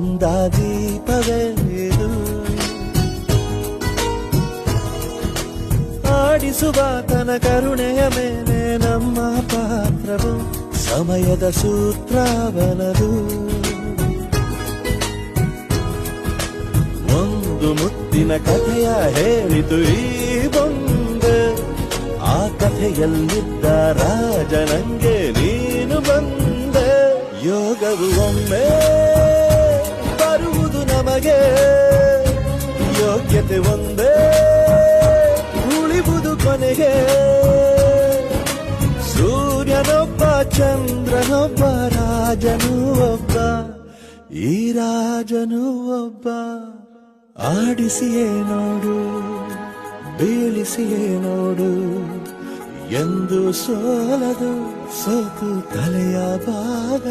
ನಂದಾದೀಪವೇ ಇದು ಆಡಿಸುವ ತನ ಕರುಣೆಯ ಮೇಲೆ ನಮ್ಮ ಪಾತ್ರವು ಸಮಯದ ಸೂತ್ರವನದು ಒಂದು ಮುತ್ತಿನ ಕಥೆಯ ಹೇಳಿತು ಈ ಬೊಂಬೆ ಆ ಕಥೆಯಲ್ಲಿದ್ದ ರಾಜನಂಗೆ ನೀನು ಬಂದೆ ಯೋಗವು ಒಮ್ಮೆ ಬರುವುದು ನಮಗೆ ಯೋಗ್ಯತೆ ಒಂದೇ ಉಳಿವುದು ಕೊನೆಗೆ ಸೂರ್ಯನೊಬ್ಬ ಚಂದ್ರನೊಬ್ಬ ರಾಜನು ಒಬ್ಬ ಈ ರಾಜನು ಒಬ್ಬ ಆಡಿಸಿಯೇ ನೋಡು ಬೀಳಿಸಿಯೇ ನೋಡು ಎಂದು ಸೋಲದು ಸೋತು ತಲೆಯ ಭಾಗ